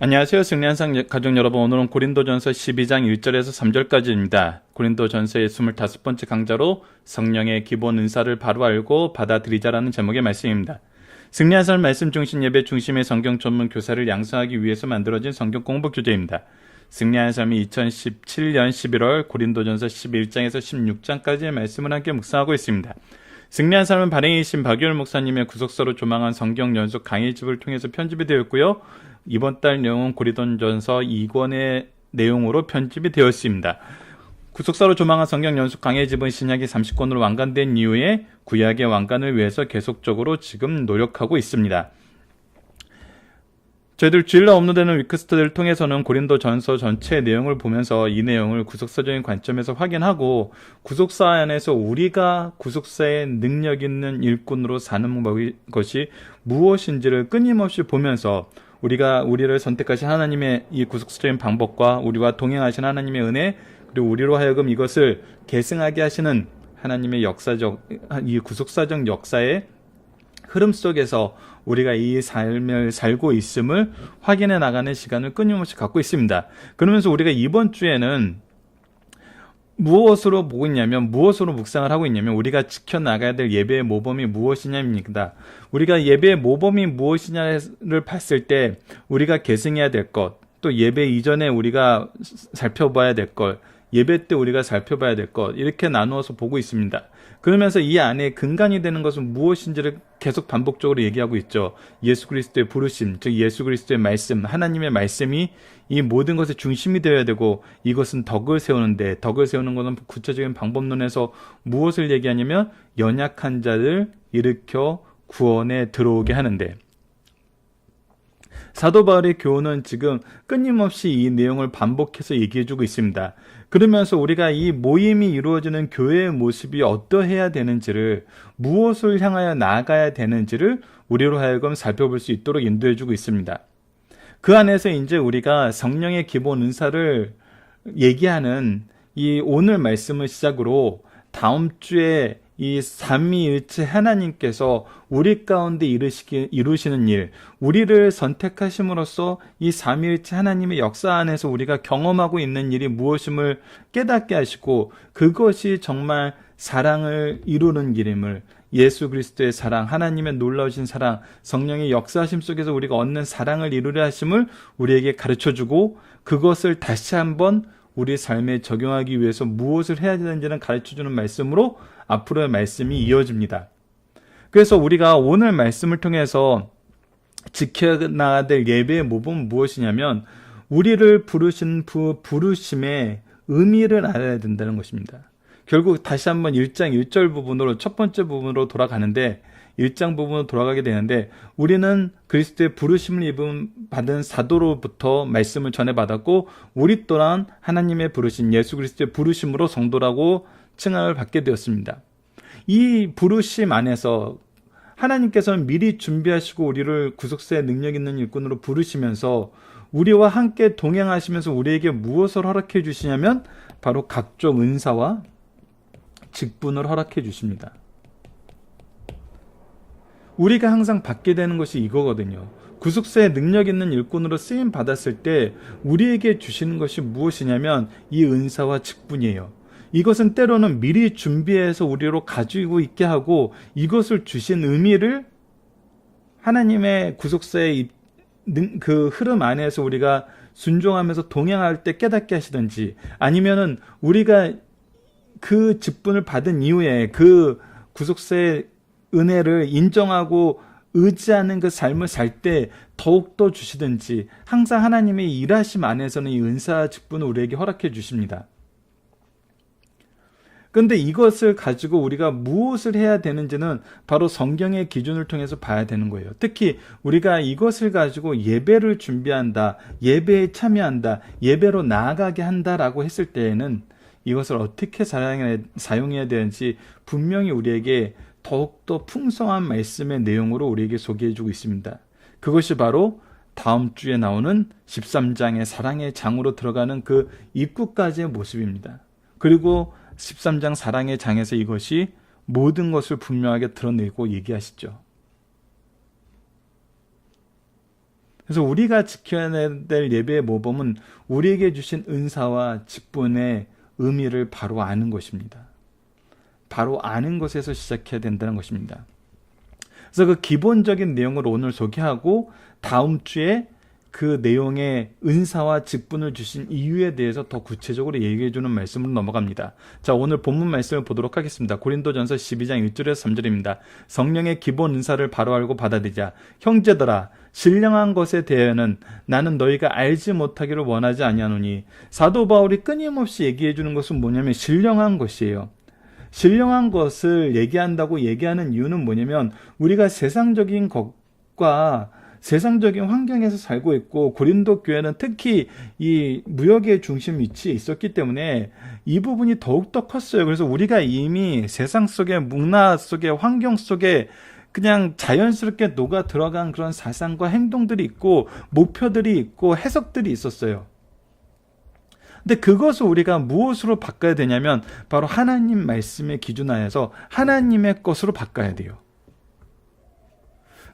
안녕하세요. 승리한상 가족 여러분, 오늘은 고린도전서 12장 1절에서 3절까지입니다. 고린도전서의 25번째 강좌로 성령의 기본 은사를 바로 알고 받아들이자라는 제목의 말씀입니다. 승리한상 말씀 중심 예배 중심의 성경 전문 교사를 양성하기 위해서 만들어진 성경 공부 교재입니다. 승리한 삶이 2017년 11월 고린도전서 11장에서 16장까지의 말씀을 함께 묵상하고 있습니다. 승리한 삶은 발행이신 박유열 목사님의 구속서로 조망한 성경 연속 강의집을 통해서 편집이 되었고요. 이번 달 내용은 고린도전서 2권의 내용으로 편집이 되었습니다. 구속사로 조망한 성경 연속 강의집은 신약이 30권으로 완간된 이후에 구약의 완간을 위해서 계속적으로 지금 노력하고 있습니다. 저희들 주일날 업로드되는 위크스터디를 통해서는 고린도전서 전체 내용을 보면서 이 내용을 구속사적인 관점에서 확인하고 구속사 안에서 우리가 구속사의 능력 있는 일꾼으로 사는 것이 무엇인지를 끊임없이 보면서 우리를 선택하신 하나님의 이 구속사적인 방법과 우리와 동행하신 하나님의 은혜, 그리고 우리로 하여금 이것을 계승하게 하시는 하나님의 이 구속사적 역사의 흐름 속에서 우리가 이 삶을 살고 있음을 확인해 나가는 시간을 끊임없이 갖고 있습니다. 그러면서 우리가 이번 주에는 무엇으로 보고 있냐면, 무엇으로 묵상을 하고 있냐면, 우리가 지켜나가야 될 예배의 모범이 무엇이냐입니다. 우리가 예배의 모범이 무엇이냐를 봤을 때 우리가 계승해야 될 것, 또 예배 이전에 우리가 살펴봐야 될 것, 예배 때 우리가 살펴봐야 될 것, 이렇게 나누어서 보고 있습니다. 그러면서 이 안에 근간이 되는 것은 무엇인지를 계속 반복적으로 얘기하고 있죠. 예수 그리스도의 부르심, 즉 예수 그리스도의 말씀, 하나님의 말씀이 이 모든 것의 중심이 되어야 되고, 이것은 덕을 세우는데, 덕을 세우는 것은 구체적인 방법론에서 무엇을 얘기하냐면 연약한 자를 일으켜 구원에 들어오게 하는데, 사도 바울의 교훈은 지금 끊임없이 이 내용을 반복해서 얘기해주고 있습니다. 그러면서 우리가 이 모임이 이루어지는 교회의 모습이 어떠해야 되는지를, 무엇을 향하여 나아가야 되는지를 우리로 하여금 살펴볼 수 있도록 인도해주고 있습니다. 그 안에서 이제 우리가 성령의 기본 은사를 얘기하는 이 오늘 말씀을 시작으로 다음 주에 이 삼위일체 하나님께서 우리 가운데 이루시는 일, 우리를 선택하심으로써 이 삼위일체 하나님의 역사 안에서 우리가 경험하고 있는 일이 무엇임을 깨닫게 하시고, 그것이 정말 사랑을 이루는 길임을, 예수 그리스도의 사랑, 하나님의 놀라우신 사랑, 성령의 역사하심 속에서 우리가 얻는 사랑을 이루려 하심을 우리에게 가르쳐주고, 그것을 다시 한번 우리 삶에 적용하기 위해서 무엇을 해야 되는지는 가르쳐주는 말씀으로 앞으로의 말씀이 이어집니다. 그래서 우리가 오늘 말씀을 통해서 지켜나가야 될 예배의 모범은 무엇이냐면, 우리를 부르신 부르심의 의미를 알아야 된다는 것입니다. 결국 다시 한번 1장 1절 부분으로, 첫 번째 부분으로 돌아가는데, 1장 부분으로 돌아가게 되는데, 우리는 그리스도의 부르심을 받은 사도로부터 말씀을 전해받았고, 우리 또한 하나님의 부르신 예수 그리스도의 부르심으로 성도라고 칭함을 받게 되었습니다. 이 부르심 안에서 하나님께서는 미리 준비하시고 우리를 구속사의 능력 있는 일꾼으로 부르시면서 우리와 함께 동행하시면서 우리에게 무엇을 허락해 주시냐면, 바로 각종 은사와 직분을 허락해 주십니다. 우리가 항상 받게 되는 것이 이거거든요. 구속사의 능력 있는 일꾼으로 쓰임 받았을 때 우리에게 주시는 것이 무엇이냐면 이 은사와 직분이에요. 이것은 때로는 미리 준비해서 우리로 가지고 있게 하고, 이것을 주신 의미를 하나님의 구속사의 그 흐름 안에서 우리가 순종하면서 동행할 때 깨닫게 하시든지, 아니면은 우리가 그 직분을 받은 이후에 그 구속사의 은혜를 인정하고 의지하는 그 삶을 살 때 더욱더 주시든지, 항상 하나님의 일하심 안에서는 이 은사 직분을 우리에게 허락해 주십니다. 그런데 이것을 가지고 우리가 무엇을 해야 되는지는 바로 성경의 기준을 통해서 봐야 되는 거예요. 특히 우리가 이것을 가지고 예배를 준비한다, 예배에 참여한다, 예배로 나아가게 한다라고 했을 때에는 이것을 어떻게 사용해야 되는지 분명히 우리에게 더욱더 풍성한 말씀의 내용으로 우리에게 소개해주고 있습니다. 그것이 바로 다음 주에 나오는 13장의 사랑의 장으로 들어가는 그 입구까지의 모습입니다. 그리고 13장 사랑의 장에서 이것이 모든 것을 분명하게 드러내고 얘기하시죠. 그래서 우리가 지켜야 될 예배의 모범은 우리에게 주신 은사와 직분의 의미를 바로 아는 것입니다. 바로 아는 것에서 시작해야 된다는 것입니다. 그래서 그 기본적인 내용을 오늘 소개하고 다음 주에 그 내용의 은사와 직분을 주신 이유에 대해서 더 구체적으로 얘기해 주는 말씀으로 넘어갑니다. 자, 오늘 본문 말씀을 보도록 하겠습니다. 고린도전서 12장 1절에서 3절입니다. 성령의 기본 은사를 바로 알고 받아들이자. 형제들아, 신령한 것에 대하여는 나는 너희가 알지 못하기를 원하지 아니하노니. 사도 바울이 끊임없이 얘기해 주는 것은 뭐냐면 신령한 것이에요. 신령한 것을 얘기한다고 얘기하는 이유는 뭐냐면 우리가 세상적인 것과 세상적인 환경에서 살고 있고 고린도 교회는 특히 이 무역의 중심 위치에 있었기 때문에 이 부분이 더욱더 컸어요. 그래서 우리가 이미 세상 속에 문화 속에 환경 속에 그냥 자연스럽게 녹아 들어간 그런 사상과 행동들이 있고 목표들이 있고 해석들이 있었어요. 근데 그것을 우리가 무엇으로 바꿔야 되냐면 바로 하나님 말씀에 기준하여서 하나님의 것으로 바꿔야 돼요.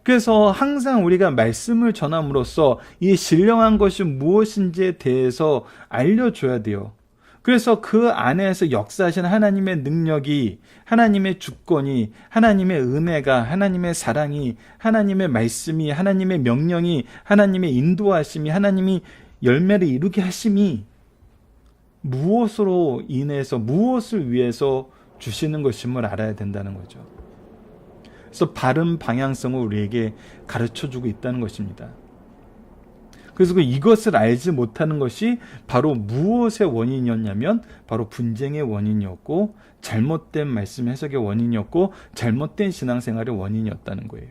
그래서 항상 우리가 말씀을 전함으로써 이 신령한 것이 무엇인지에 대해서 알려줘야 돼요. 그래서 그 안에서 역사하신 하나님의 능력이, 하나님의 주권이, 하나님의 은혜가, 하나님의 사랑이, 하나님의 말씀이, 하나님의 명령이, 하나님의 인도하심이, 하나님이 열매를 이루게 하심이 무엇으로 인해서, 무엇을 위해서 주시는 것임을 알아야 된다는 거죠. 그래서 바른 방향성을 우리에게 가르쳐주고 있다는 것입니다. 그래서 이것을 알지 못하는 것이 바로 무엇의 원인이었냐면 바로 분쟁의 원인이었고 잘못된 말씀 해석의 원인이었고 잘못된 신앙생활의 원인이었다는 거예요.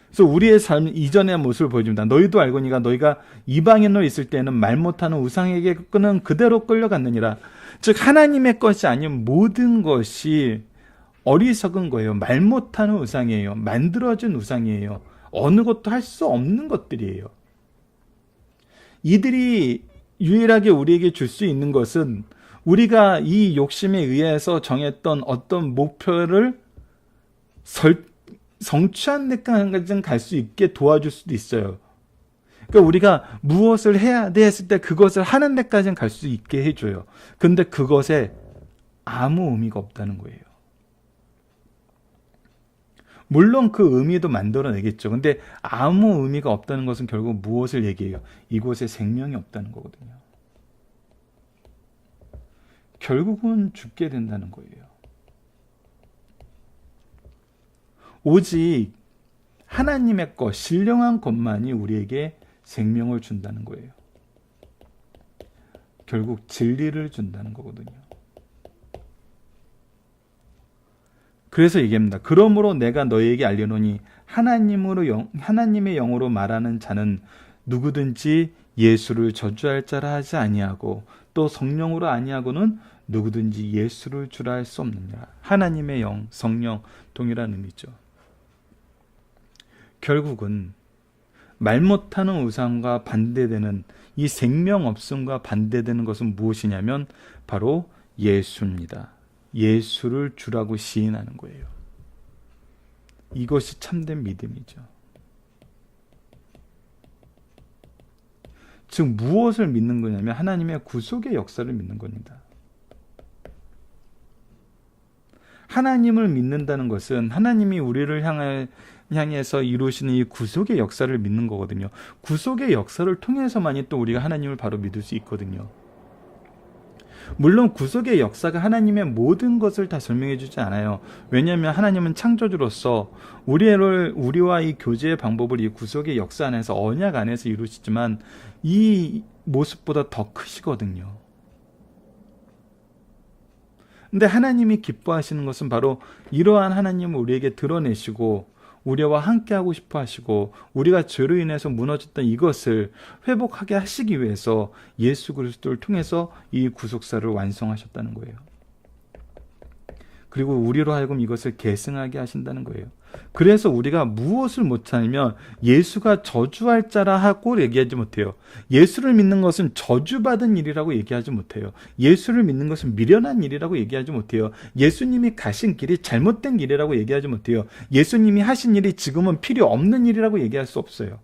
그래서 우리의 삶 이전의 모습을 보여줍니다. 너희도 알거니가 너희가 이방인으로 있을 때는 말 못하는 우상에게 끄는 그대로 끌려갔느니라. 즉 하나님의 것이 아닌 모든 것이 어리석은 거예요. 말 못하는 우상이에요. 만들어진 우상이에요. 어느 것도 할 수 없는 것들이에요. 이들이 유일하게 우리에게 줄 수 있는 것은 우리가 이 욕심에 의해서 정했던 어떤 목표를 성취한 데까지 갈 수 있게 도와줄 수도 있어요. 그러니까 우리가 무엇을 해야 돼 했을 때 그것을 하는 데까지는 갈 수 있게 해줘요. 근데 그것에 아무 의미가 없다는 거예요. 물론 그 의미도 만들어내겠죠. 근데 아무 의미가 없다는 것은 결국 무엇을 얘기해요? 이곳에 생명이 없다는 거거든요. 결국은 죽게 된다는 거예요. 오직 하나님의 것, 신령한 것만이 우리에게 생명을 준다는 거예요. 결국 진리를 준다는 거거든요. 그래서 얘기합니다. 그러므로 내가 너희에게 알려노니 하나님의 영으로 말하는 자는 누구든지 예수를 저주할 자라 하지 아니하고 또 성령으로 아니하고는 누구든지 예수를 주라 할 수 없느니라. 하나님의 영, 성령 동일한 의미죠. 결국은 말 못하는 우상과 반대되는 이 생명 없음과 반대되는 것은 무엇이냐면 바로 예수입니다. 예수를 주라고 시인하는 거예요. 이것이 참된 믿음이죠. 즉 무엇을 믿는 거냐면 하나님의 구속의 역사를 믿는 겁니다. 하나님을 믿는다는 것은 하나님이 우리를 향해서 이루시는 이 구속의 역사를 믿는 거거든요. 구속의 역사를 통해서만이 또 우리가 하나님을 바로 믿을 수 있거든요. 물론 구속의 역사가 하나님의 모든 것을 다 설명해 주지 않아요. 왜냐하면 하나님은 창조주로서 우리와 이 교제의 방법을 이 구속의 역사 안에서 언약 안에서 이루시지만 이 모습보다 더 크시거든요. 근데 하나님이 기뻐하시는 것은 바로 이러한 하나님을 우리에게 드러내시고 우리와 함께하고 싶어 하시고 우리가 죄로 인해서 무너졌던 이것을 회복하게 하시기 위해서 예수 그리스도를 통해서 이 구속사를 완성하셨다는 거예요. 그리고 우리로 하여금 이것을 계승하게 하신다는 거예요. 그래서 우리가 무엇을 못하냐면 예수가 저주할 자라 하고 얘기하지 못해요. 예수를 믿는 것은 저주받은 일이라고 얘기하지 못해요. 예수를 믿는 것은 미련한 일이라고 얘기하지 못해요. 예수님이 가신 길이 잘못된 길이라고 얘기하지 못해요. 예수님이 하신 일이 지금은 필요 없는 일이라고 얘기할 수 없어요.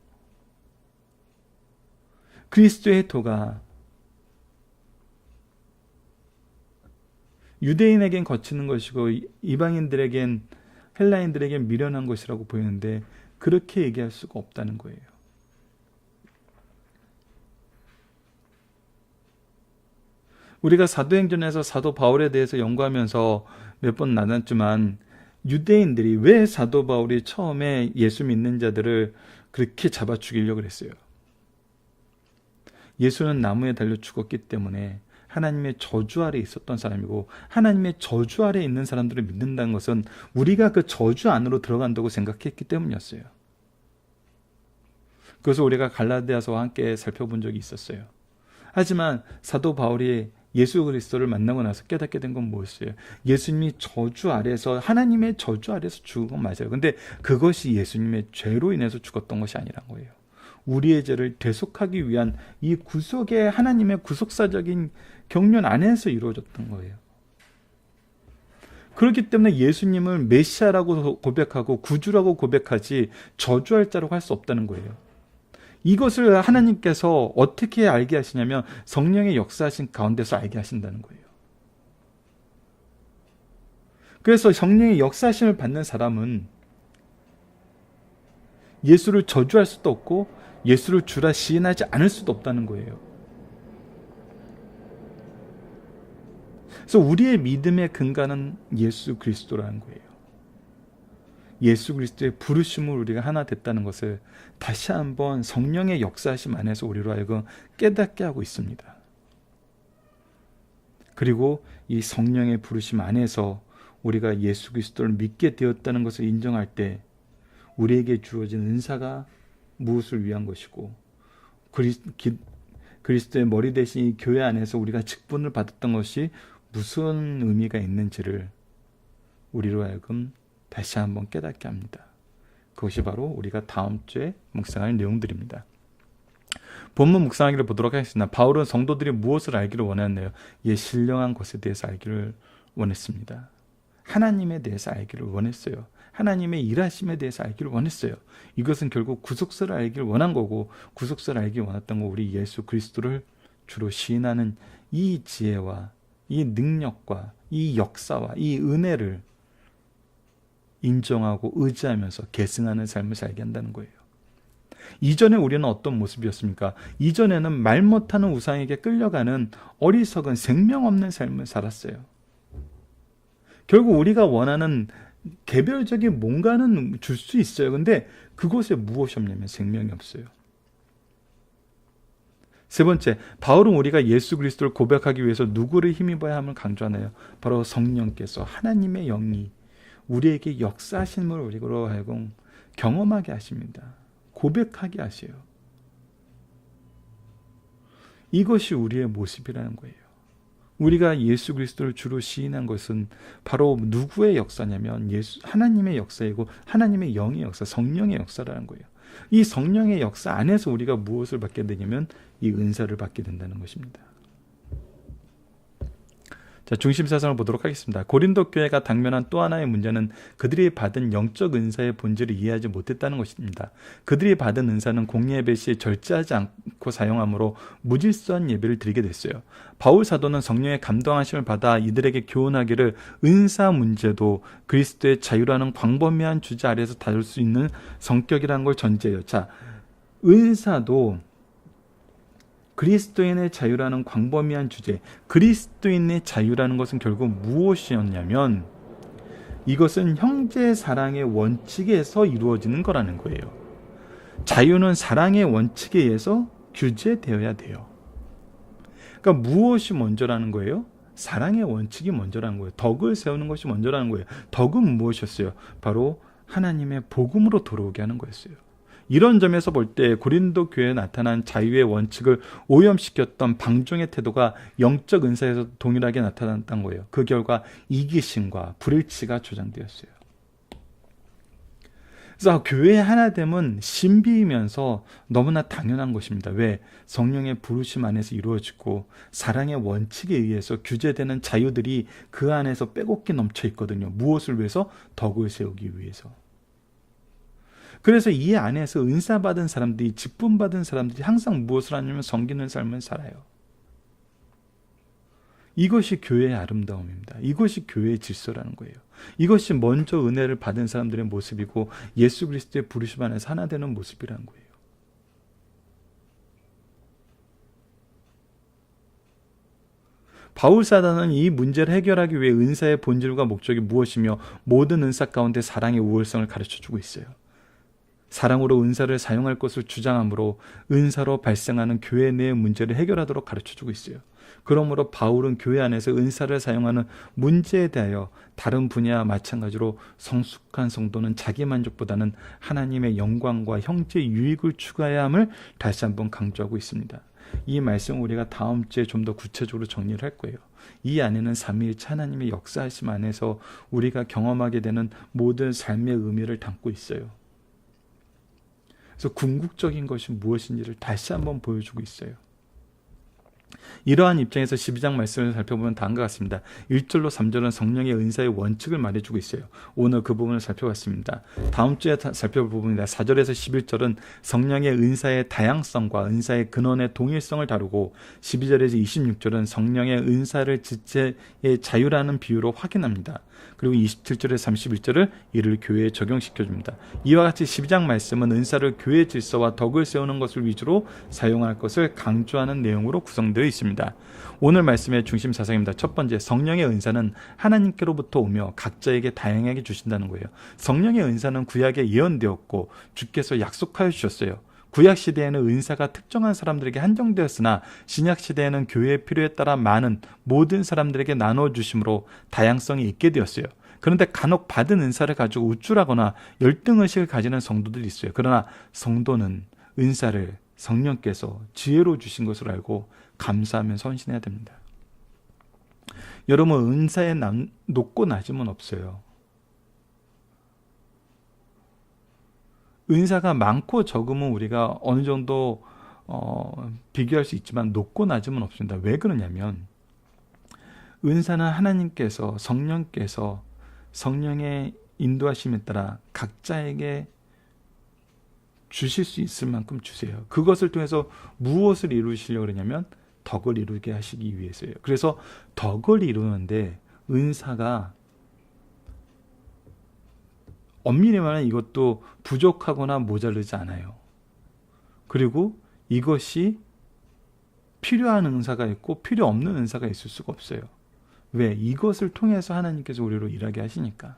그리스도의 도가 유대인에겐 거치는 것이고 이방인들에겐 헬라인들에겐 미련한 것이라고 보이는데 그렇게 얘기할 수가 없다는 거예요. 우리가 사도행전에서 사도 바울에 대해서 연구하면서 몇 번 나눴지만 유대인들이 왜 사도 바울이 처음에 예수 믿는 자들을 그렇게 잡아 죽이려고 그랬어요. 예수는 나무에 달려 죽었기 때문에 하나님의 저주 아래 있었던 사람이고 하나님의 저주 아래 있는 사람들을 믿는다는 것은 우리가 그 저주 안으로 들어간다고 생각했기 때문이었어요. 그래서 우리가 갈라디아서와 함께 살펴본 적이 있었어요. 하지만 사도 바울이 예수 그리스도를 만나고 나서 깨닫게 된 건 무엇이에요? 예수님이 저주 아래서 하나님의 저주 아래서 죽은 건 맞아요. 근데 그것이 예수님의 죄로 인해서 죽었던 것이 아니란 거예요. 우리의 죄를 대속하기 위한 이 구속의 하나님의 구속사적인 경륜 안에서 이루어졌던 거예요. 그렇기 때문에 예수님을 메시아라고 고백하고 구주라고 고백하지 저주할 자라고 할 수 없다는 거예요. 이것을 하나님께서 어떻게 알게 하시냐면 성령의 역사하신 가운데서 알게 하신다는 거예요. 그래서 성령의 역사하심을 받는 사람은 예수를 저주할 수도 없고 예수를 주라 시인하지 않을 수도 없다는 거예요. 그래서 우리의 믿음의 근간은 예수 그리스도라는 거예요. 예수 그리스도의 부르심을 우리가 하나 됐다는 것을 다시 한번 성령의 역사하심 안에서 우리로 하여금 깨닫게 하고 있습니다. 그리고 이 성령의 부르심 안에서 우리가 예수 그리스도를 믿게 되었다는 것을 인정할 때 우리에게 주어진 은사가 무엇을 위한 것이고 그리스도의 머리 대신 이 교회 안에서 우리가 직분을 받았던 것이 무슨 의미가 있는지를 우리로 하여금 다시 한번 깨닫게 합니다. 그것이 바로 우리가 다음 주에 묵상할 내용들입니다. 본문 묵상하기를 보도록 하겠습니다. 바울은 성도들이 무엇을 알기를 원했나요? 신령한 것에 대해서 알기를 원했습니다. 하나님에 대해서 알기를 원했어요. 하나님의 일하심에 대해서 알기를 원했어요. 이것은 결국 구속사를 알기를 원한 거고 구속사를 알기 원했던 거 우리 예수 그리스도를 주로 시인하는 이 지혜와 이 능력과 이 역사와 이 은혜를 인정하고 의지하면서 계승하는 삶을 살게 한다는 거예요. 이전에 우리는 어떤 모습이었습니까? 이전에는 말 못하는 우상에게 끌려가는 어리석은 생명 없는 삶을 살았어요. 결국 우리가 원하는 개별적인 뭔가는 줄 수 있어요. 근데 그곳에 무엇이 없냐면 생명이 없어요. 세 번째, 바울은 우리가 예수 그리스도를 고백하기 위해서 누구를 힘입어야 함을 강조하나요? 바로 성령께서 하나님의 영이 우리에게 역사하심을 우리로 하여금 경험하게 하십니다. 고백하게 하세요. 이것이 우리의 모습이라는 거예요. 우리가 예수 그리스도를 주로 시인한 것은 바로 누구의 역사냐면 하나님의 역사이고 하나님의 영의 역사, 성령의 역사라는 거예요. 이 성령의 역사 안에서 우리가 무엇을 받게 되냐면 이 은사를 받게 된다는 것입니다. 자, 중심 사상을 보도록 하겠습니다. 고린도 교회가 당면한 또 하나의 문제는 그들이 받은 영적 은사의 본질을 이해하지 못했다는 것입니다. 그들이 받은 은사는 공예배 시에 절제하지 않고 사용하므로 무질서한 예배를 드리게 됐어요. 바울 사도는 성령의 감동하심을 받아 이들에게 교훈하기를 은사 문제도 그리스도의 자유라는 광범위한 주제 아래에서 다룰 수 있는 성격이라는 걸 전제해요. 자, 은사도 그리스도인의 자유라는 광범위한 주제, 그리스도인의 자유라는 것은 결국 무엇이었냐면 이것은 형제 사랑의 원칙에서 이루어지는 거라는 거예요. 자유는 사랑의 원칙에 의해서 규제되어야 돼요. 그러니까 무엇이 먼저라는 거예요? 사랑의 원칙이 먼저라는 거예요. 덕을 세우는 것이 먼저라는 거예요. 덕은 무엇이었어요? 바로 하나님의 복음으로 돌아오게 하는 거였어요. 이런 점에서 볼 때 고린도 교회에 나타난 자유의 원칙을 오염시켰던 방종의 태도가 영적 은사에서 동일하게 나타났던 거예요. 그 결과 이기심과 불일치가 조장되었어요. 그래서 교회의 하나됨은 신비이면서 너무나 당연한 것입니다. 왜? 성령의 부르심 안에서 이루어지고 사랑의 원칙에 의해서 규제되는 자유들이 그 안에서 빼곡히 넘쳐 있거든요. 무엇을 위해서? 덕을 세우기 위해서. 그래서 이 안에서 은사 받은 사람들이, 직분 받은 사람들이 항상 무엇을 하냐면 섬기는 삶을 살아요. 이것이 교회의 아름다움입니다. 이것이 교회의 질서라는 거예요. 이것이 먼저 은혜를 받은 사람들의 모습이고 예수 그리스도의 부르심 안에서 하나 되는 모습이라는 거예요. 바울 사도는 이 문제를 해결하기 위해 은사의 본질과 목적이 무엇이며 모든 은사 가운데 사랑의 우월성을 가르쳐주고 있어요. 사랑으로 은사를 사용할 것을 주장하므로 은사로 발생하는 교회 내의 문제를 해결하도록 가르쳐주고 있어요. 그러므로 바울은 교회 안에서 은사를 사용하는 문제에 대하여 다른 분야와 마찬가지로 성숙한 성도는 자기 만족보다는 하나님의 영광과 형제 유익을 추구해야 함을 다시 한번 강조하고 있습니다. 이 말씀을 우리가 다음 주에 좀 더 구체적으로 정리를 할 거예요. 이 안에는 삼위일체 하나님의 역사하심 안에서 우리가 경험하게 되는 모든 삶의 의미를 담고 있어요. 그래서 궁극적인 것이 무엇인지를 다시 한번 보여주고 있어요. 이러한 입장에서 12장 말씀을 살펴보면 다음과 같습니다. 1절로 3절은 성령의 은사의 원칙을 말해주고 있어요. 오늘 그 부분을 살펴봤습니다. 다음 주에 살펴볼 부분입니다. 4절에서 11절은 성령의 은사의 다양성과 은사의 근원의 동일성을 다루고 12절에서 26절은 성령의 은사를 지체의 자유라는 비유로 확인합니다. 그리고 27절에서 31절을 이를 교회에 적용시켜줍니다. 이와 같이 12장 말씀은 은사를 교회 질서와 덕을 세우는 것을 위주로 사용할 것을 강조하는 내용으로 구성되어 있습니다. 오늘 말씀의 중심 사상입니다. 첫 번째, 성령의 은사는 하나님께로부터 오며 각자에게 다양하게 주신다는 거예요. 성령의 은사는 구약에 예언되었고 주께서 약속하여 주셨어요. 구약시대에는 은사가 특정한 사람들에게 한정되었으나 신약시대에는 교회의 필요에 따라 많은 모든 사람들에게 나눠주심으로 다양성이 있게 되었어요. 그런데 간혹 받은 은사를 가지고 우쭐하거나 열등의식을 가지는 성도들이 있어요. 그러나 성도는 은사를 성령께서 지혜로 주신 것을 알고 감사하며 헌신해야 됩니다. 여러분, 은사에 높고 낮음은 없어요. 은사가 많고 적음은 우리가 어느 정도 비교할 수 있지만 높고 낮음은 없습니다. 왜 그러냐면 은사는 하나님께서, 성령께서 성령의 인도하심에 따라 각자에게 주실 수 있을 만큼 주세요. 그것을 통해서 무엇을 이루시려고 그러냐면 덕을 이루게 하시기 위해서예요. 그래서 덕을 이루는데 은사가 엄밀히 말하면 이것도 부족하거나 모자르지 않아요. 그리고 이것이 필요한 은사가 있고 필요 없는 은사가 있을 수가 없어요. 왜? 이것을 통해서 하나님께서 우리로 일하게 하시니까.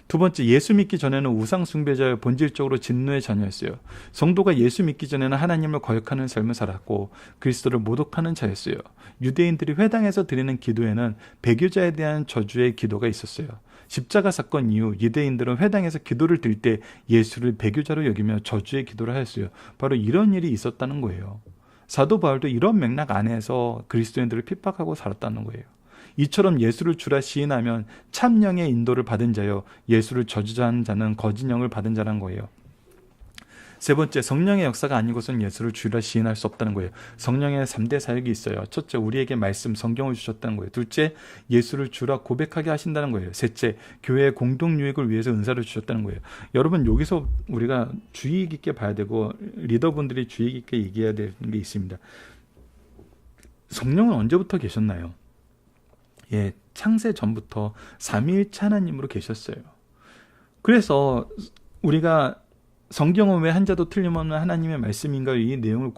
두 번째, 예수 믿기 전에는 우상 숭배자여 본질적으로 진노의 자녀였어요. 성도가 예수 믿기 전에는 하나님을 거역하는 삶을 살았고 그리스도를 모독하는 자였어요. 유대인들이 회당에서 드리는 기도에는 배교자에 대한 저주의 기도가 있었어요. 십자가 사건 이후 유대인들은 회당에서 기도를 드릴 때 예수를 배교자로 여기며 저주의 기도를 하였어요. 바로 이런 일이 있었다는 거예요. 사도 바울도 이런 맥락 안에서 그리스도인들을 핍박하고 살았다는 거예요. 이처럼 예수를 주라 시인하면 참령의 인도를 받은 자요, 예수를 저주하는 자는 거짓 영을 받은 자란 거예요. 세 번째, 성령의 역사가 아닌 것은 예수를 주라 시인할 수 없다는 거예요. 성령의 3대 사역이 있어요. 첫째, 우리에게 말씀, 성경을 주셨다는 거예요. 둘째, 예수를 주라 고백하게 하신다는 거예요. 셋째, 교회의 공동 유익을 위해서 은사를 주셨다는 거예요. 여러분, 여기서 우리가 주의 깊게 봐야 되고 리더분들이 주의 깊게 얘기해야 되는 게 있습니다. 성령은 언제부터 계셨나요? 예, 창세 전부터 삼위일체 하나님으로 계셨어요. 그래서 우리가 성경은 왜 한자도 틀림없는 하나님의 말씀인가 이 내용을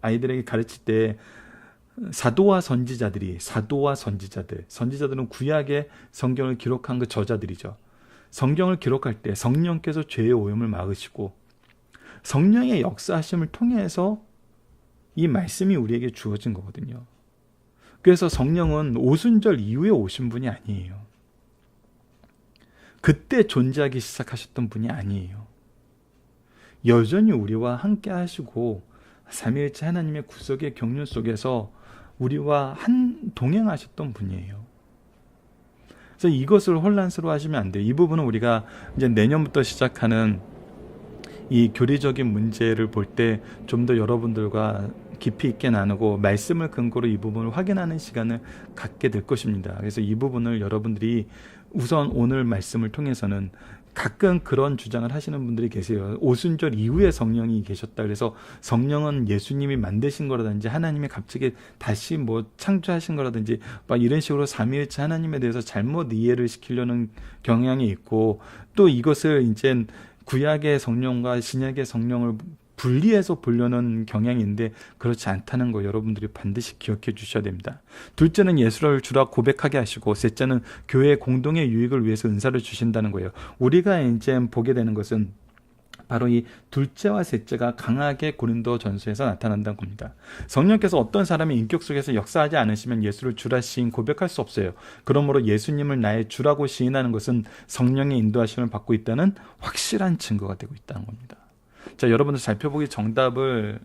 아이들에게 가르칠 때 사도와 선지자들은 구약의 성경을 기록한 그 저자들이죠. 성경을 기록할 때 성령께서 죄의 오염을 막으시고 성령의 역사하심을 통해서 이 말씀이 우리에게 주어진 거거든요. 그래서 성령은 오순절 이후에 오신 분이 아니에요. 그때 존재하기 시작하셨던 분이 아니에요. 여전히 우리와 함께 하시고 삼위일체 하나님의 구속의 경륜 속에서 우리와 동행하셨던 분이에요. 그래서 그래서 이것을 혼란스러워 하시면 안 돼요. 이 부분은 우리가 이제 내년부터 시작하는 이 교리적인 문제를 볼 때 좀 더 여러분들과 깊이 있게 나누고 말씀을 근거로 이 부분을 확인하는 시간을 갖게 될 것입니다. 그래서 이 부분을 여러분들이 우선 오늘 말씀을 통해서는 가끔 그런 주장을 하시는 분들이 계세요. 오순절 이후에 성령이 계셨다. 그래서 성령은 예수님이 만드신 거라든지 하나님이 갑자기 다시 뭐 창조하신 거라든지 막 이런 식으로 삼위일체 하나님에 대해서 잘못 이해를 시키려는 경향이 있고, 또 이것을 이제 구약의 성령과 신약의 성령을 분리해서 보려는 경향인데 그렇지 않다는 거 여러분들이 반드시 기억해 주셔야 됩니다. 둘째는 예수를 주라 고백하게 하시고, 셋째는 교회의 공동의 유익을 위해서 은사를 주신다는 거예요. 우리가 이제 보게 되는 것은 바로 이 둘째와 셋째가 강하게 고린도 전서에서 나타난다는 겁니다. 성령께서 어떤 사람의 인격 속에서 역사하지 않으시면 예수를 주라 시인 고백할 수 없어요. 그러므로 예수님을 나의 주라고 시인하는 것은 성령의 인도하심을 받고 있다는 확실한 증거가 되고 있다는 겁니다. 자, 여러분들 살펴보기 정답을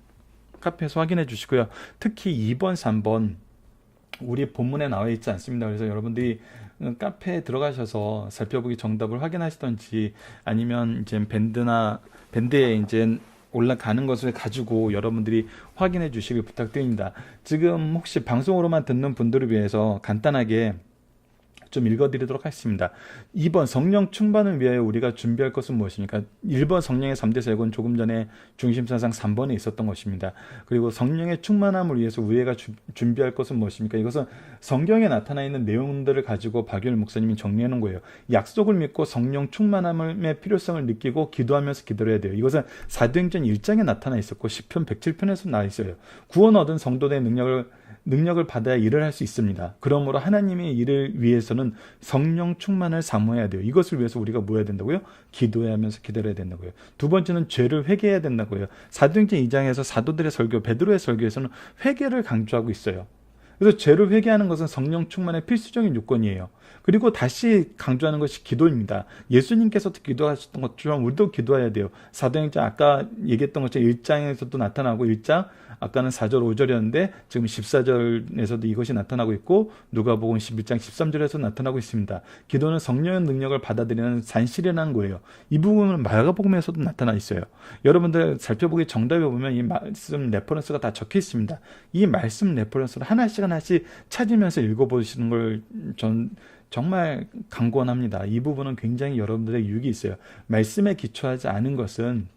카페에서 확인해 주시고요. 특히 2번, 3번 우리 본문에 나와 있지 않습니다. 그래서 여러분들이 카페에 들어가셔서 살펴보기 정답을 확인하시던지, 아니면 이제 밴드에 이제 올라가는 것을 가지고 여러분들이 확인해 주시길 부탁드립니다. 지금 혹시 방송으로만 듣는 분들을 위해서 간단하게 좀 읽어드리도록 하겠습니다. 2번 성령 충만을 위하여 우리가 준비할 것은 무엇입니까? 1번 성령의 3대 세곤 조금 전에 중심사상 3번에 있었던 것입니다. 그리고 성령의 충만함을 위해서 우리가 준비할 것은 무엇입니까? 이것은 성경에 나타나 있는 내용들을 가지고 박유일 목사님이 정리해 놓은 거예요. 약속을 믿고 성령 충만함의 필요성을 느끼고 기도하면서 기도를 해야 돼요. 이것은 사도행전 1장에 나타나 있었고 시편 107편에서 나와 있어요. 구원 얻은 성도들의 능력을 받아야 일을 할 수 있습니다. 그러므로 하나님의 일을 위해서는 성령 충만을 사모해야 돼요. 이것을 위해서 우리가 뭐 해야 된다고요? 기도해야 하면서 기다려야 된다고요. 두 번째는 죄를 회개해야 된다고요. 사도행전 2장에서 사도들의 설교, 베드로의 설교에서는 회개를 강조하고 있어요. 그래서 죄를 회개하는 것은 성령 충만의 필수적인 요건이에요. 그리고 다시 강조하는 것이 기도입니다. 예수님께서도 기도하셨던 것처럼 우리도 기도해야 돼요. 사도행전 아까 얘기했던 것처럼 1장에서도 나타나고, 1장 아까는 4절 5절이었는데 지금 14절에서도 이것이 나타나고 있고, 누가복음 11장 13절에서 나타나고 있습니다. 기도는 성령의 능력을 받아들이는 산실이라는 거예요. 이 부분은 마가복음에서도 나타나 있어요. 여러분들 살펴보기 정답에 보면 이 말씀 레퍼런스가 다 적혀 있습니다. 이 말씀 레퍼런스를 하나씩 찾으면서 읽어보시는 걸 정말 강권합니다. 이 부분은 굉장히 여러분들의 유익이 있어요. 말씀에 기초하지 않은 것은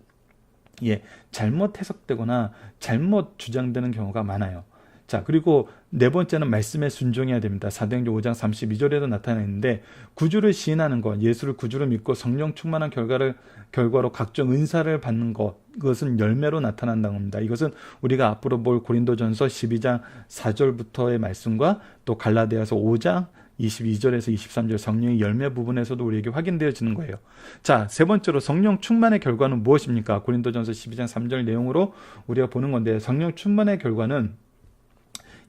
잘못 해석되거나 잘못 주장되는 경우가 많아요. 자, 그리고 네 번째는 말씀에 순종해야 됩니다. 사도행전 5장 32절에도 나타나 있는데, 구주를 시인하는 것, 예수를 구주로 믿고 성령 충만한 결과로 각종 은사를 받는 것, 그것은 열매로 나타난다고 합니다. 이것은 우리가 앞으로 볼 고린도전서 12장 4절부터의 말씀과 또 갈라디아서 5장 22절에서 23절 성령의 열매 부분에서도 우리에게 확인되어지는 거예요. 자, 세 번째로 성령 충만의 결과는 무엇입니까? 고린도전서 12장 3절 내용으로 우리가 보는 건데, 성령 충만의 결과는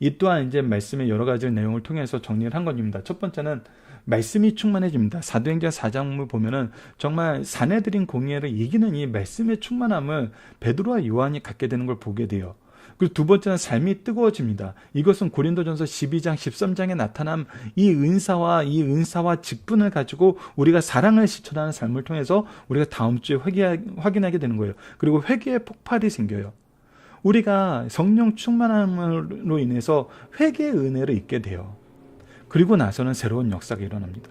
이 또한 이제 말씀의 여러 가지 내용을 통해서 정리를 한 겁니다. 첫 번째는 말씀이 충만해집니다. 사도행전 4장을 보면은 정말 사내들인 공의를 이기는 이 말씀의 충만함을 베드로와 요한이 갖게 되는 걸 보게 돼요. 그리고 두 번째는 삶이 뜨거워집니다. 이것은 고린도전서 12장 13장에 나타난 이 은사와 직분을 가지고 우리가 사랑을 실천하는 삶을 통해서 우리가 다음 주에 확인하게 되는 거예요. 그리고 회개의 폭발이 생겨요. 우리가 성령 충만함으로 인해서 회개의 은혜를 잊게 돼요. 그리고 나서는 새로운 역사가 일어납니다.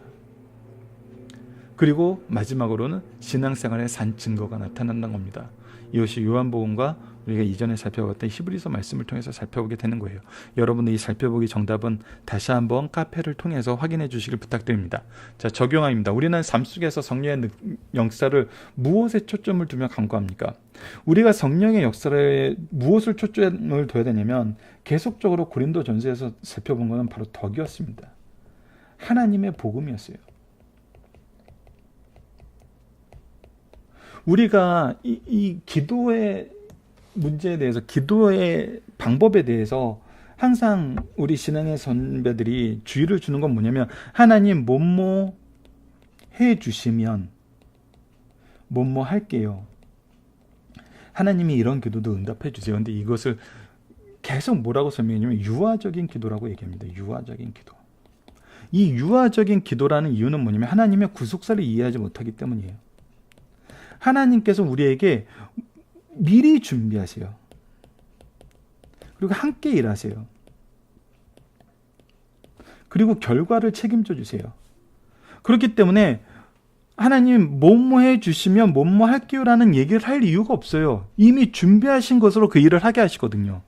그리고 마지막으로는 신앙생활의 산 증거가 나타난다는 겁니다. 이것이 요한복음과 우리가 이전에 살펴봤던 히브리서 말씀을 통해서 살펴보게 되는 거예요. 여러분들 이 살펴보기 정답은 다시 한번 카페를 통해서 확인해 주시길 부탁드립니다. 자, 적용합니다. 우리는 삶 속에서 성령의 역사를 무엇에 초점을 두며 간구합니까? 우리가 성령의 역사에 무엇을 초점을 둬야 되냐면, 계속적으로 고린도 전서에서 살펴본 것은 바로 덕이었습니다. 하나님의 복음이었어요. 우리가 이 기도의 문제에 대해서, 기도의 방법에 대해서 항상 우리 신앙의 선배들이 주의를 주는 건 뭐냐면, 하나님 뭐뭐 해주시면 뭐뭐 할게요. 하나님이 이런 기도도 응답해 주세요. 근데 이것을 계속 뭐라고 설명하냐면 유아적인 기도라고 얘기합니다. 유아적인 기도. 이 유아적인 기도라는 이유는 뭐냐면 하나님의 구속사를 이해하지 못하기 때문이에요. 하나님께서 우리에게 미리 준비하세요. 그리고 함께 일하세요. 그리고 결과를 책임져 주세요. 그렇기 때문에 하나님 뭐뭐 해주시면 뭐뭐 할게요 라는 얘기를 할 이유가 없어요. 이미 준비하신 것으로 그 일을 하게 하시거든요.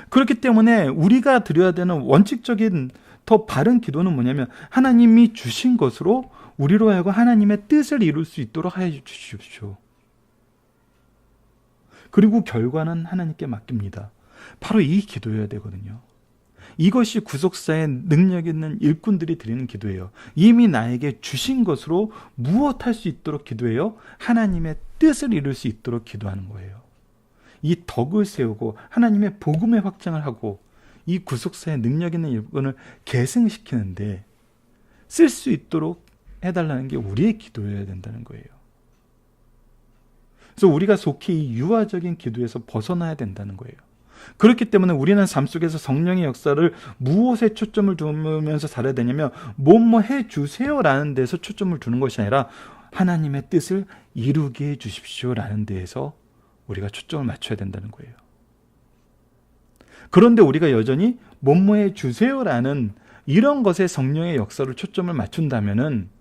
그렇기 때문에 우리가 드려야 되는 원칙적인 더 바른 기도는 뭐냐면 하나님이 주신 것으로 우리로 하여금 하나님의 뜻을 이룰 수 있도록 하여 주십시오. 그리고 결과는 하나님께 맡깁니다. 바로 이 기도여야 되거든요. 이것이 구속사의 능력 있는 일꾼들이 드리는 기도예요. 이미 나에게 주신 것으로 무엇 할 수 있도록 기도해요? 하나님의 뜻을 이룰 수 있도록 기도하는 거예요. 이 덕을 세우고 하나님의 복음의 확장을 하고 이 구속사의 능력 있는 일꾼을 계승시키는데 쓸 수 있도록 해달라는 게 우리의 기도여야 된다는 거예요. 그래서 우리가 속히 이 유아적인 기도에서 벗어나야 된다는 거예요. 그렇기 때문에 우리는 삶 속에서 성령의 역사를 무엇에 초점을 두면서 살아야 되냐면 뭐뭐 해주세요 라는 데서 초점을 두는 것이 아니라 하나님의 뜻을 이루게 해주십시오 라는 데에서 우리가 초점을 맞춰야 된다는 거예요. 그런데 우리가 여전히 뭐뭐 해주세요 라는 이런 것에 성령의 역사를 초점을 맞춘다면은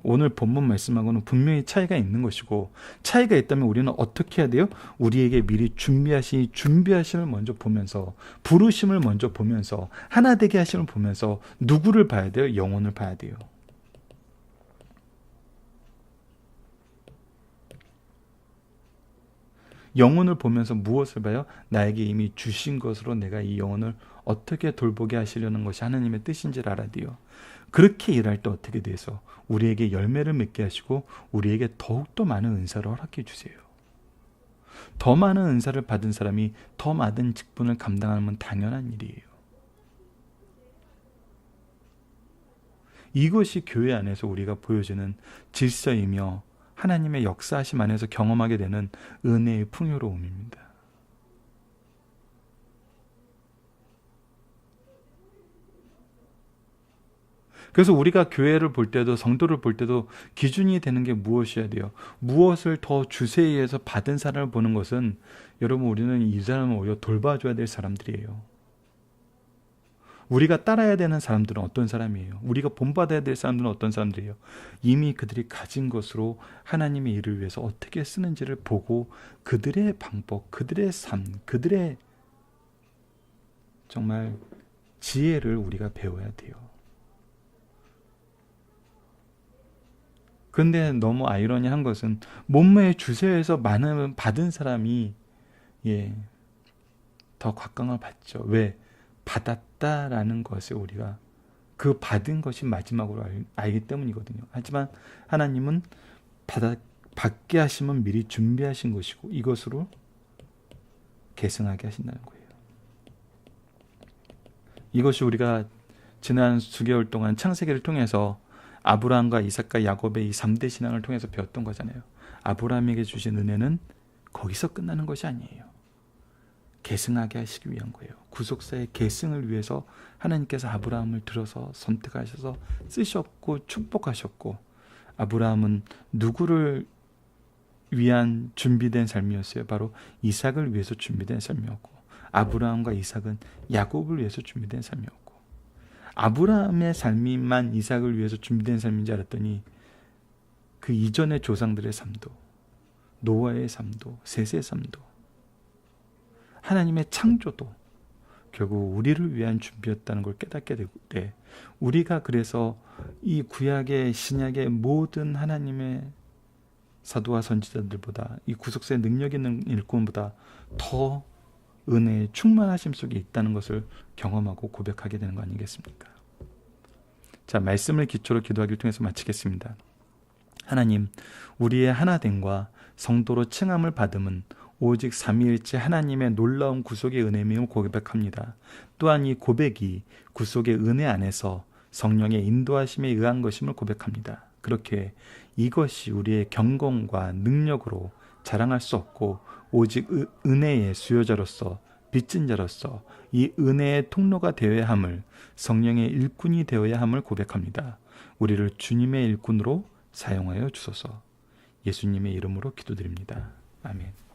오늘 본문 말씀하고는 분명히 차이가 있는 것이고, 차이가 있다면 우리는 어떻게 해야 돼요? 우리에게 미리 준비하심을 먼저 보면서, 부르심을 먼저 보면서, 하나 되게 하심을 보면서 누구를 봐야 돼요? 영혼을 봐야 돼요. 영혼을 보면서 무엇을 봐요? 나에게 이미 주신 것으로 내가 이 영혼을 어떻게 돌보게 하시려는 것이 하나님의 뜻인지를 알아야 돼요. 그렇게 일할 때 어떻게 돼서 우리에게 열매를 맺게 하시고 우리에게 더욱더 많은 은사를 허락해 주세요. 더 많은 은사를 받은 사람이 더 많은 직분을 감당하면 당연한 일이에요. 이것이 교회 안에서 우리가 보여지는 질서이며 하나님의 역사하심 안에서 경험하게 되는 은혜의 풍요로움입니다. 그래서 우리가 교회를 볼 때도 성도를 볼 때도 기준이 되는 게 무엇이어야 돼요? 무엇을 더 주세에 의해서 받은 사람을 보는 것은, 여러분, 우리는 이 사람을 오히려 돌봐줘야 될 사람들이에요. 우리가 따라야 되는 사람들은 어떤 사람이에요? 우리가 본받아야 될 사람들은 어떤 사람들이에요? 이미 그들이 가진 것으로 하나님의 일을 위해서 어떻게 쓰는지를 보고 그들의 방법, 그들의 삶, 그들의 정말 지혜를 우리가 배워야 돼요. 근데 너무 아이러니한 것은 몸매의 주세에서 많은 받은 사람이 더 곽강을 받죠. 왜? 받았다라는 것에 우리가 그 받은 것이 마지막으로 알기 때문이거든요. 하지만 하나님은 받게 하시면 미리 준비하신 것이고 이것으로 계승하게 하신다는 거예요. 이것이 우리가 지난 수개월 동안 창세기를 통해서 아브라함과 이삭과 야곱의 이 3대 신앙을 통해서 배웠던 거잖아요. 아브라함에게 주신 은혜는 거기서 끝나는 것이 아니에요. 계승하게 하시기 위한 거예요. 구속사의 계승을 위해서 하나님께서 아브라함을 들어서 선택하셔서 쓰셨고 축복하셨고, 아브라함은 누구를 위한 준비된 삶이었어요? 바로 이삭을 위해서 준비된 삶이었고, 아브라함과 이삭은 야곱을 위해서 준비된 삶이었고, 아브라함의 삶이만 이삭을 위해서 준비된 삶인지 알았더니 그 이전의 조상들의 삶도, 노아의 삶도, 셋의 삶도, 하나님의 창조도 결국 우리를 위한 준비였다는 걸 깨닫게 될 때, 우리가 그래서 이 구약의 신약의 모든 하나님의 사도와 선지자들보다, 이 구속사의 능력 있는 일꾼보다 더 은혜의 충만하심 속에 있다는 것을 경험하고 고백하게 되는 거 아니겠습니까? 자, 말씀을 기초로 기도하기를 통해서 마치겠습니다. 하나님, 우리의 하나됨과 성도로 칭함을 받음은 오직 삼위일체 하나님의 놀라운 구속의 은혜임을 고백합니다. 또한 이 고백이 구속의 은혜 안에서 성령의 인도하심에 의한 것임을 고백합니다. 그렇게 이것이 우리의 경건과 능력으로 자랑할 수 없고 오직 은혜의 수요자로서 빚진 자로서 이 은혜의 통로가 되어야 함을, 성령의 일꾼이 되어야 함을 고백합니다. 우리를 주님의 일꾼으로 사용하여 주소서. 예수님의 이름으로 기도드립니다. 아멘.